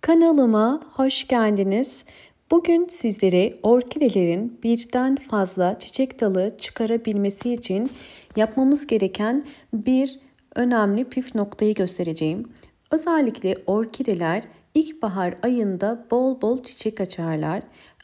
Kanalıma hoş geldiniz. Bugün sizlere orkidelerin birden fazla çiçek dalı çıkarabilmesi için yapmamız gereken bir önemli püf noktayı göstereceğim. Özellikle orkideler ilkbahar ayında bol bol çiçek açarlar.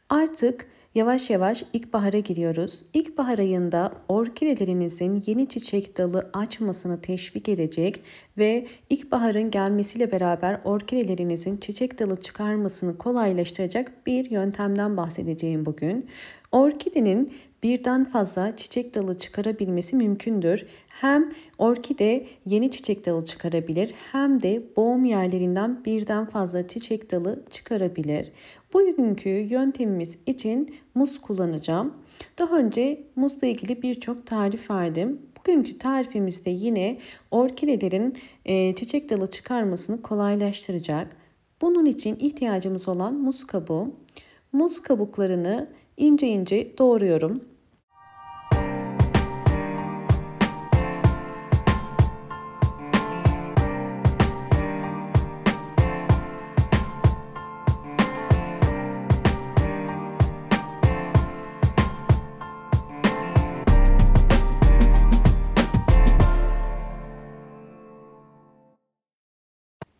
Artık yavaş yavaş ilkbahara giriyoruz. İlkbahar ayında orkidelerinizin yeni çiçek dalı açmasını teşvik edecek ve ilkbaharın gelmesiyle beraber orkidelerinizin çiçek dalı çıkarmasını kolaylaştıracak bir yöntemden bahsedeceğim bugün. Orkidenin birden fazla çiçek dalı çıkarabilmesi mümkündür. Hem orkide yeni çiçek dalı çıkarabilir hem de boğum yerlerinden birden fazla çiçek dalı çıkarabilir. Bugünkü yöntemimiz için muz kullanacağım. Daha önce muzla ilgili birçok tarif verdim. Bugünkü tarifimizde yine orkidelerin çiçek dalı çıkarmasını kolaylaştıracak. Bunun için ihtiyacımız olan muz kabuğu. Muz kabuklarını ince ince doğruyorum.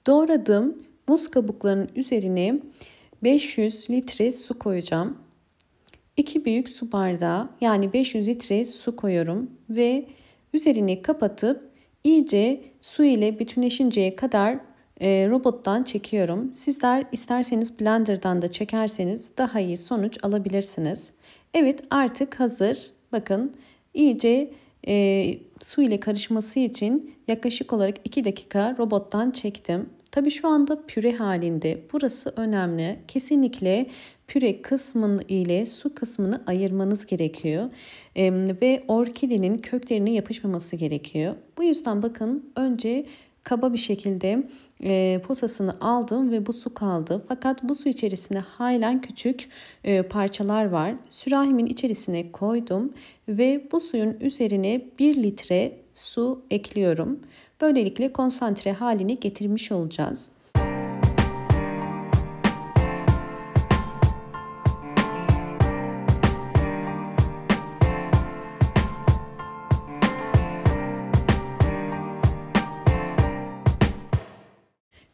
Doğradığım muz kabuklarının üzerine 500 litre su koyacağım. 2 büyük su bardağı yani 500 litre su koyuyorum ve üzerini kapatıp iyice su ile bütünleşinceye kadar robottan çekiyorum. Sizler isterseniz blenderdan da çekerseniz daha iyi sonuç alabilirsiniz. Evet, artık hazır. Bakın iyice su ile karışması için yaklaşık olarak 2 dakika robottan çektim. Tabii şu anda püre halinde. Burası önemli. Kesinlikle püre kısmını ile su kısmını ayırmanız gerekiyor. Ve orkidenin köklerine yapışmaması gerekiyor. Bu yüzden bakın önce kaba bir şekilde posasını aldım ve bu su kaldı. Fakat bu su içerisinde halen küçük parçalar var. Sürahimin içerisine koydum ve bu suyun üzerine 1 litre su ekliyorum. Böylelikle konsantre halini getirmiş olacağız.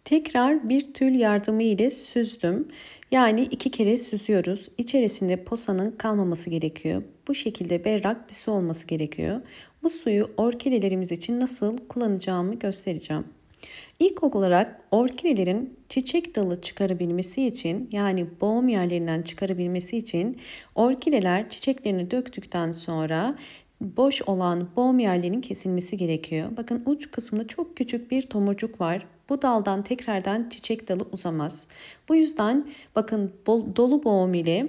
Tekrar bir tül yardımı ile süzdüm. Yani 2 kere süzüyoruz. İçerisinde posanın kalmaması gerekiyor. Bu şekilde berrak bir su olması gerekiyor. Bu suyu orkidelerimiz için nasıl kullanacağımı göstereceğim. İlk olarak orkidelerin çiçek dalı çıkarabilmesi için yani boğum yerlerinden çıkarabilmesi için orkideler çiçeklerini döktükten sonra boş olan boğum yerlerinin kesilmesi gerekiyor. Bakın uç kısmında çok küçük bir tomurcuk var. Bu daldan tekrardan çiçek dalı uzamaz. Bu yüzden bakın dolu boğum ile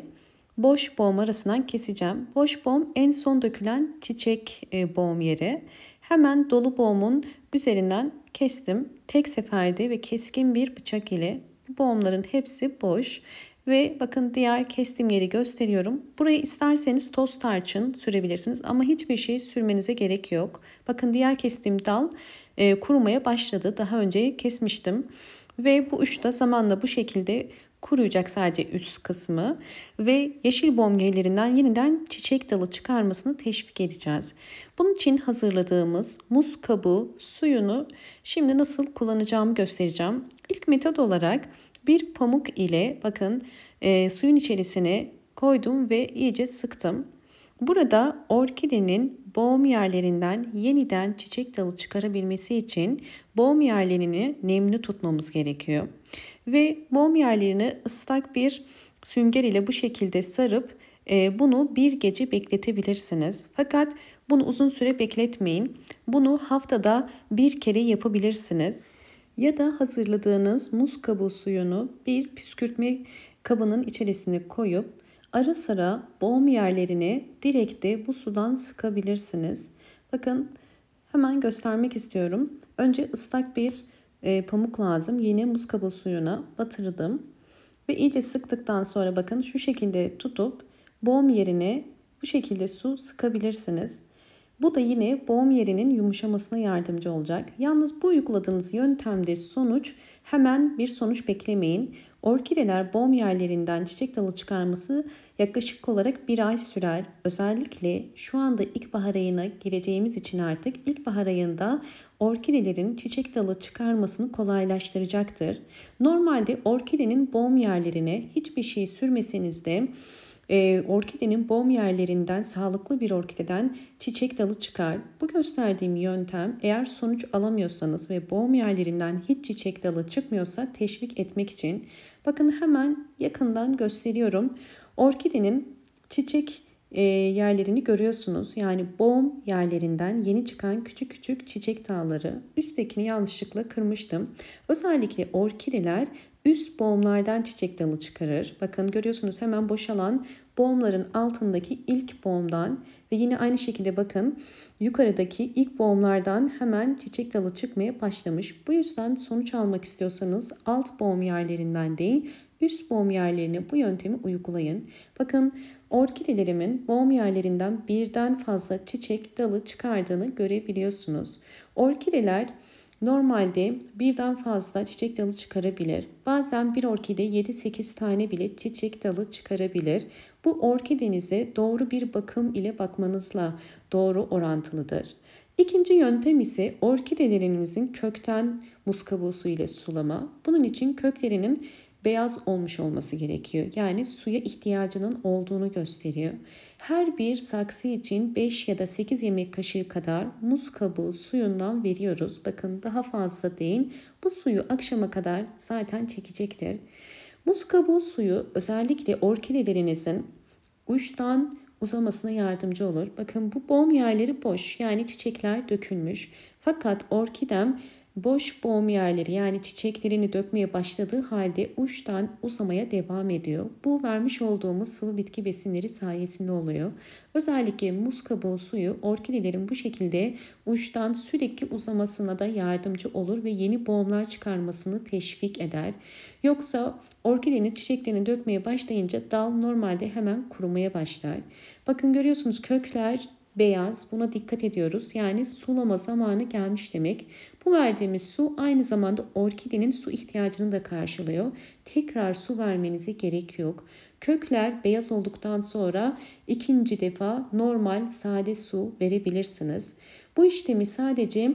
boş boğum arasından keseceğim. Boş boğum en son dökülen çiçek boğum yeri. Hemen dolu boğumun üzerinden kestim. Tek seferde ve keskin bir bıçak ile bu boğumların hepsi boş. Ve bakın diğer kestiğim yeri gösteriyorum. Buraya isterseniz toz tarçın sürebilirsiniz ama hiçbir şey sürmenize gerek yok. Bakın diğer kestiğim dal kurumaya başladı. Daha önce kesmiştim. Ve bu uçta zamanla bu şekilde kuruyacak sadece üst kısmı. Ve yeşil bomgelerinden yeniden çiçek dalı çıkarmasını teşvik edeceğiz. Bunun için hazırladığımız muz kabuğu suyunu şimdi nasıl kullanacağımı göstereceğim. İlk metot olarak bir pamuk ile bakın suyun içerisine koydum ve iyice sıktım. Burada orkidenin boğum yerlerinden yeniden çiçek dalı çıkarabilmesi için boğum yerlerini nemli tutmamız gerekiyor. Ve boğum yerlerini ıslak bir sünger ile bu şekilde sarıp bunu bir gece bekletebilirsiniz. Fakat bunu uzun süre bekletmeyin. Bunu haftada bir kere yapabilirsiniz. Ya da hazırladığınız muz kabuğu suyunu bir püskürtme kabının içerisine koyup ara sıra boğum yerlerini direkt de bu sudan sıkabilirsiniz. Bakın hemen göstermek istiyorum. Önce ıslak bir pamuk lazım. Yine muz kabuğu suyuna batırdım. Ve iyice sıktıktan sonra bakın şu şekilde tutup boğum yerine bu şekilde su sıkabilirsiniz. Bu da yine boğum yerinin yumuşamasına yardımcı olacak. Yalnız bu uyguladığınız yöntemde hemen bir sonuç beklemeyin. Orkideler boğum yerlerinden çiçek dalı çıkarması yaklaşık olarak bir ay sürer. Özellikle şu anda ilkbahar ayına gireceğimiz için artık ilkbahar ayında orkidelerin çiçek dalı çıkarmasını kolaylaştıracaktır. Normalde orkidenin boğum yerlerine hiçbir şey sürmeseniz de orkidenin boğum yerlerinden sağlıklı bir orkideden çiçek dalı çıkar. Bu gösterdiğim yöntem eğer sonuç alamıyorsanız ve boğum yerlerinden hiç çiçek dalı çıkmıyorsa teşvik etmek için. Bakın hemen yakından gösteriyorum. Orkidenin çiçek yerlerini görüyorsunuz. Yani boğum yerlerinden yeni çıkan küçük küçük çiçek dalları. Üsttekini yanlışlıkla kırmıştım. Özellikle orkideler üst boğumlardan çiçek dalı çıkarır. Bakın görüyorsunuz hemen boşalan boğumların altındaki ilk boğumdan ve yine aynı şekilde bakın yukarıdaki ilk boğumlardan hemen çiçek dalı çıkmaya başlamış. Bu yüzden sonuç almak istiyorsanız alt boğum yerlerinden değil üst boğum yerlerine bu yöntemi uygulayın. Bakın orkidelerimin boğum yerlerinden birden fazla çiçek dalı çıkardığını görebiliyorsunuz. Orkideler normalde birden fazla çiçek dalı çıkarabilir. Bazen bir orkide 7-8 tane bile çiçek dalı çıkarabilir. Bu orkidenize doğru bir bakım ile bakmanızla doğru orantılıdır. İkinci yöntem ise orkidelerinizin kökten muz kabuğu suyu ile sulama. Bunun için köklerinin beyaz olmuş olması gerekiyor. Yani suya ihtiyacının olduğunu gösteriyor. Her bir saksı için 5 ya da 8 yemek kaşığı kadar muz kabuğu suyundan veriyoruz. Bakın daha fazla değil. Bu suyu akşama kadar zaten çekecektir. Muz kabuğu suyu özellikle orkidelerinizin uçtan uzamasına yardımcı olur. Bakın bu boğum yerleri boş, yani çiçekler dökülmüş. Fakat orkidem boş boğum yerleri, yani çiçeklerini dökmeye başladığı halde uçtan uzamaya devam ediyor. Bu vermiş olduğumuz sıvı bitki besinleri sayesinde oluyor. Özellikle muz kabuğu suyu orkidelerin bu şekilde uçtan sürekli uzamasına da yardımcı olur ve yeni boğumlar çıkarmasını teşvik eder. Yoksa orkidenin çiçeklerini dökmeye başlayınca dal normalde hemen kurumaya başlar. Bakın görüyorsunuz kökler beyaz, buna dikkat ediyoruz. Yani sulama zamanı gelmiş demek. Bu verdiğimiz su aynı zamanda orkidenin su ihtiyacını da karşılıyor. Tekrar su vermenize gerek yok. Kökler beyaz olduktan sonra ikinci defa normal sade su verebilirsiniz. Bu işlemi sadece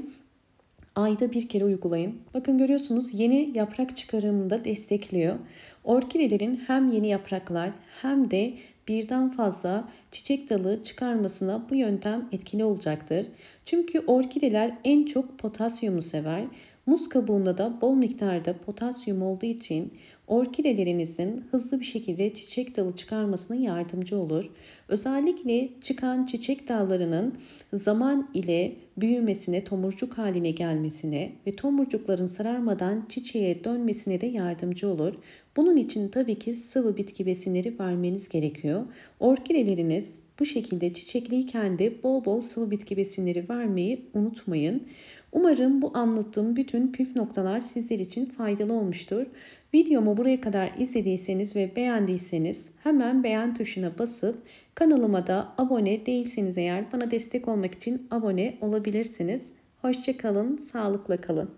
ayda bir kere uygulayın. Bakın görüyorsunuz yeni yaprak çıkarımında destekliyor. Orkidelerin hem yeni yapraklar hem de birden fazla çiçek dalı çıkarmasına bu yöntem etkili olacaktır. Çünkü orkideler en çok potasyumu sever. Muz kabuğunda da bol miktarda potasyum olduğu için orkidelerinizin hızlı bir şekilde çiçek dalı çıkarmasına yardımcı olur. Özellikle çıkan çiçek dallarının zaman ile büyümesine, tomurcuk haline gelmesine ve tomurcukların sararmadan çiçeğe dönmesine de yardımcı olur. Bunun için tabii ki sıvı bitki besinleri vermeniz gerekiyor. Orkideleriniz bu şekilde çiçekliyken de bol bol sıvı bitki besinleri vermeyi unutmayın. Umarım bu anlattığım bütün püf noktalar sizler için faydalı olmuştur. Videomu buraya kadar izlediyseniz ve beğendiyseniz hemen beğen tuşuna basıp kanalıma da abone değilseniz eğer bana destek olmak için abone olabilirsiniz. Hoşça kalın, sağlıkla kalın.